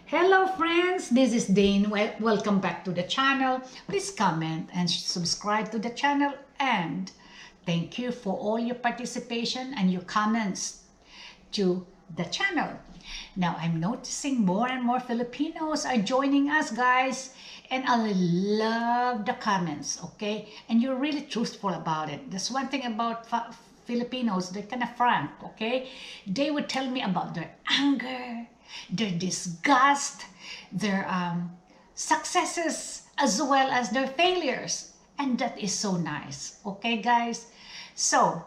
Hello friends, this is Dane. Welcome back to the channel. Please comment and subscribe to the channel, and thank you for all your participation and your comments to the channel. Now I'm noticing more and more Filipinos are joining us, guys, and I love the comments, okay? And you're really truthful about it. That's one thing about Filipinos, they're kind of frank, okay? They would tell me about their anger, their disgust, their successes, as well as their failures. And that is so nice, okay, guys? So,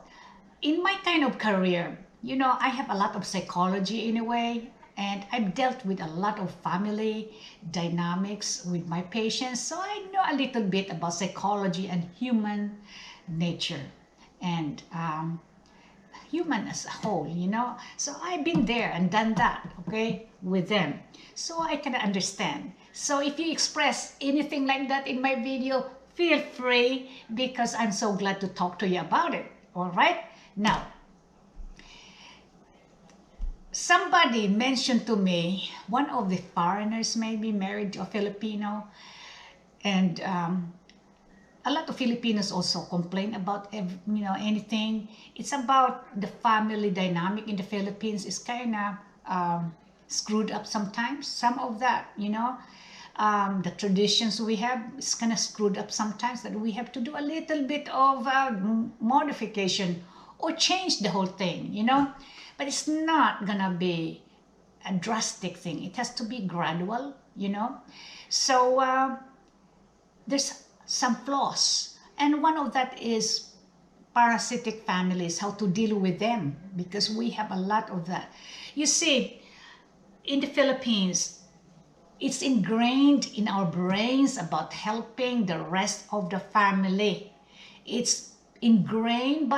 in my kind of career, you know, I have a lot of psychology in a way, and I've dealt with a lot of family dynamics with my patients, so I know a little bit about psychology and human nature and human as a whole, you know. So I've been there and done that, okay, with them, so I can understand. So if you express anything like that in my video, feel free, because I'm so glad to talk to you about it. All right, now somebody mentioned to me, one of the foreigners maybe married to a Filipino, and a lot of Filipinos also complain about anything. It's about the family dynamic in the Philippines is kind of screwed up sometimes. Some of that, the traditions we have is kind of screwed up sometimes, that we have to do a little bit of modification or change the whole thing, But it's not gonna be a drastic thing. It has to be gradual, So there's some flaws, and one of that is parasitic families, how to deal with them, because we have a lot of that. You see, in the Philippines, it's ingrained in our brains about helping the rest of the family. It's ingrained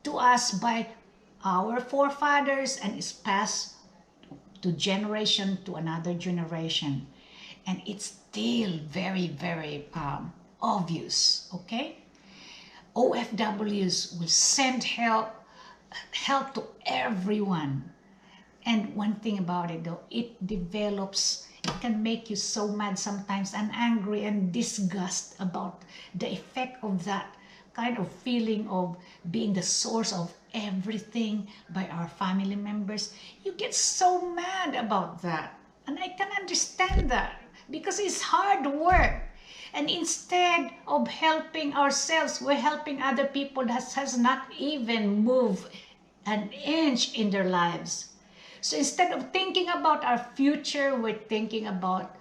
to us by our forefathers, and it's passed to generation to another generation, and it's still very, very obvious, okay? OFWs will send help to everyone. And one thing about it though, it can make you so mad sometimes and angry and disgust about the effect of that kind of feeling of being the source of everything by our family members. You get so mad about that. And I can understand that, because it's hard work. And instead of helping ourselves, we're helping other people that has not even moved an inch in their lives. So instead of thinking about our future, we're thinking about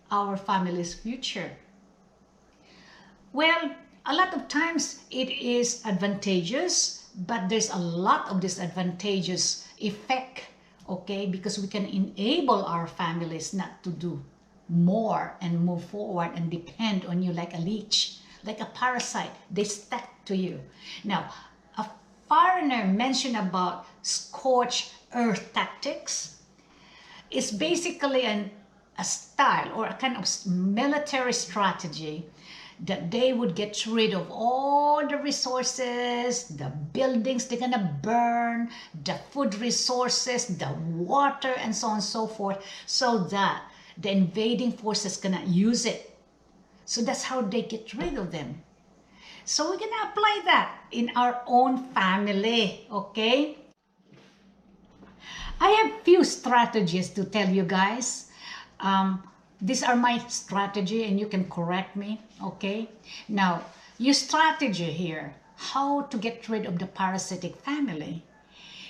our family's future. Well, a lot of times it is advantageous, but there's a lot of disadvantageous effect, okay? Because we can enable our families not to do more and move forward and depend on you like a leech, like a parasite. They stick to you. Now, a foreigner mentioned about Scorch earth tactics. It's basically a style or a kind of military strategy that they would get rid of all the resources, the buildings they're gonna burn, the food resources, the water, and so on and so forth, so that the invading forces cannot use it. So that's how they get rid of them. So we're gonna apply that in our own family, okay? I have few strategies to tell you guys. These are my strategy, and you can correct me, okay? Now, your strategy here, how to get rid of the parasitic family.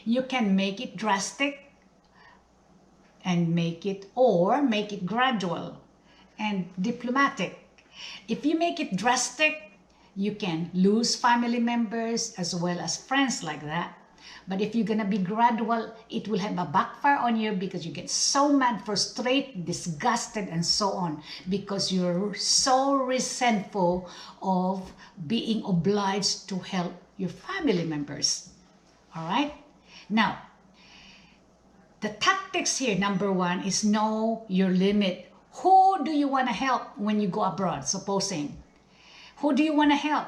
You can make it drastic and make it gradual and diplomatic. If you make it drastic, you can lose family members as well as friends like that. But if you're gonna be gradual, it will have a backfire on you, because you get so mad, frustrated, disgusted, and so on, because you're so resentful of being obliged to help your family members. All right? Now, the tactics here, number one, is know your limit. Who do you want to help when you go abroad, supposing? Who do you want to help?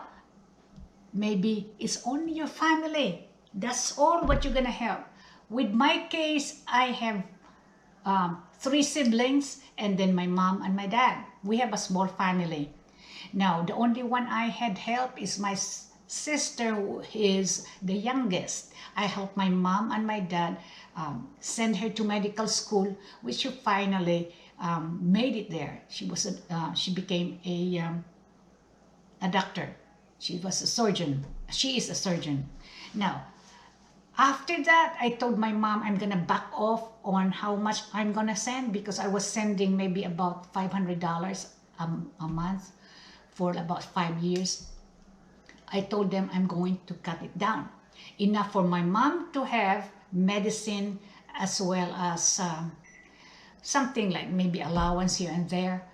Maybe it's only your family. That's all what you're going to help. With my case, I have three siblings, and then my mom and my dad. We have a small family. Now, the only one I had help is my sister, who is the youngest. I helped my mom and my dad send her to medical school, which she finally made it there. She became a doctor. She was a surgeon. She is a surgeon. Now, after that, I told my mom I'm gonna back off on how much I'm gonna send, because I was sending maybe about $500 a month for about 5 years. I told them I'm going to cut it down. Enough for my mom to have medicine, as well as something like maybe allowance here and there.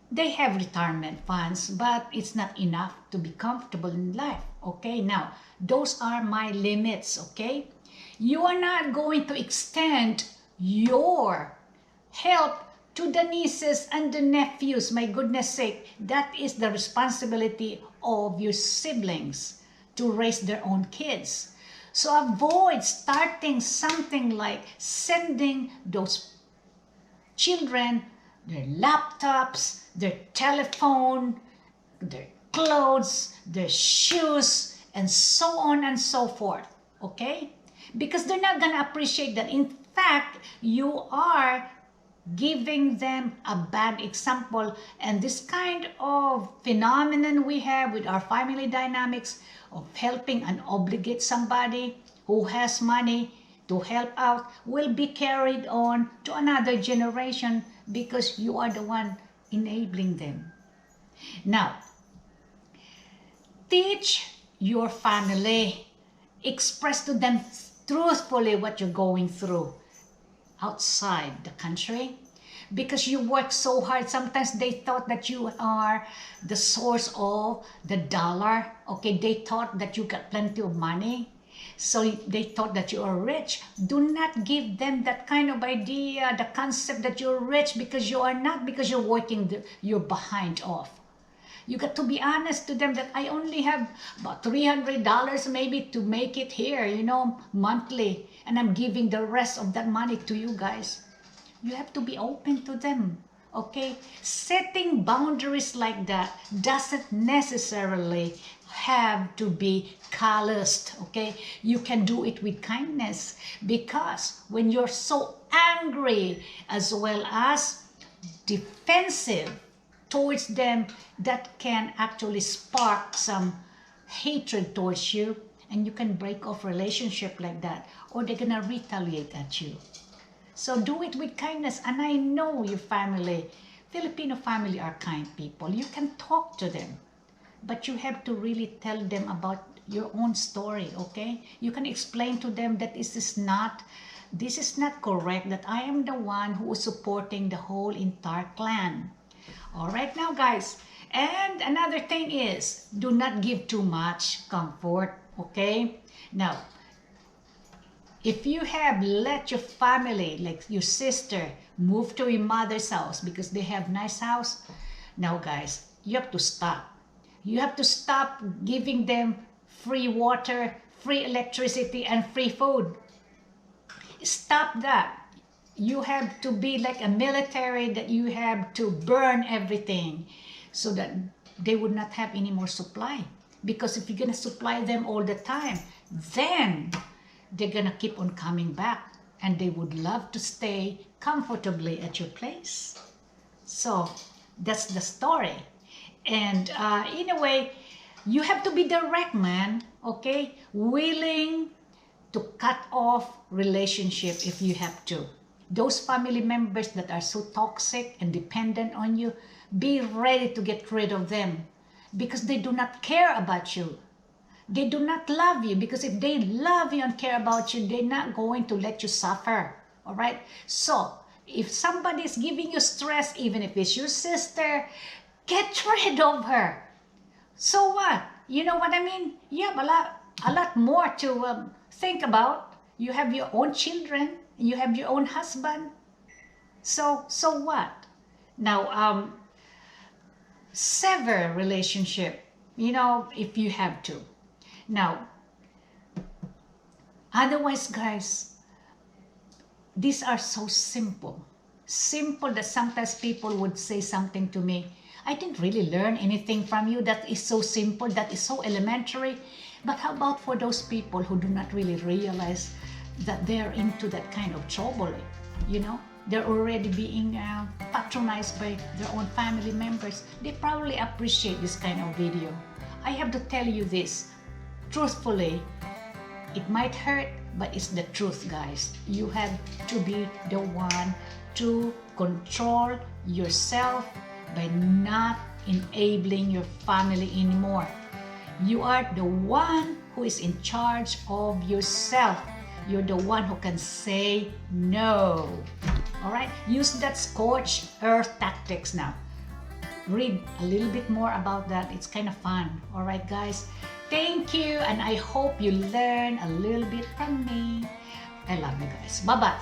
They have retirement funds, but it's not enough to be comfortable in life. Okay, now those are my limits. Okay, you are not going to extend your help to the nieces and the nephews. My goodness sake, that is the responsibility of your siblings to raise their own kids. So avoid starting something like sending those children their laptops, their telephone, their clothes, their shoes, and so on and so forth. Okay? Because they're not going to appreciate that. In fact, you are giving them a bad example. And this kind of phenomenon we have with our family dynamics of helping and obligate somebody who has money to help out will be carried on to another generation, because you are the one enabling them. Now, teach your family. Express to them truthfully what you're going through outside the country, because you work so hard. Sometimes they thought that you are the source of the dollar. Okay, they thought that you got plenty of money. So they thought that you are rich. Do not give them that kind of idea, the concept that you're rich, because you are not, because you're working you're behind off. You got to be honest to them that I only have about $300 maybe to make it here, monthly. And I'm giving the rest of that money to you guys. You have to be open to them. Okay? Setting boundaries like that doesn't necessarily have to be calloused. Okay, you can do it with kindness, because when you're so angry as well as defensive towards them, that can actually spark some hatred towards you, and you can break off relationship like that, or they're gonna retaliate at you. So do it with kindness. And I know your family, Filipino family, are kind people. You can talk to them, but you have to really tell them about your own story. Okay, you can explain to them that this is not correct, that I am the one who is supporting the whole entire clan. All right, now guys, and another thing is, do not give too much comfort. Okay, now if you have let your family, like your sister, move to your mother's house because they have nice house, now guys, you have to stop. You have to stop giving them free water, free electricity, and free food. Stop that. You have to be like a military, that you have to burn everything so that they would not have any more supply. Because if you're going to supply them all the time, then they're going to keep on coming back, and they would love to stay comfortably at your place. So that's the story. And in a way, you have to be direct, man. Okay, willing to cut off relationship if you have to. Those family members that are so toxic and dependent on you, be ready to get rid of them, because they do not care about you. They do not love you, because if they love you and care about you, they're not going to let you suffer. All right? So if somebody is giving you stress, even if it's your sister, get rid of her. So what? You know what I mean? You have a lot more to think about. You have your own children, you have your own husband. So what? Now, sever relationship, if you have to. Now, otherwise, guys, these are so simple. Simple that sometimes people would say something to me, I didn't really learn anything from you. That is so simple, that is so elementary. But how about for those people who do not really realize that they're into that kind of trouble? You know, they're already being patronized by their own family members. They probably appreciate this kind of video. I have to tell you this, truthfully, it might hurt, but it's the truth, guys. You have to be the one to control yourself by not enabling your family anymore. You are the one who is in charge of yourself. You're the one who can say no. All right? Use that Scorch Earth tactics now. Read a little bit more about that. It's kind of fun. All right, guys? Thank you, and I hope you learn a little bit from me. I love you guys. Bye-bye.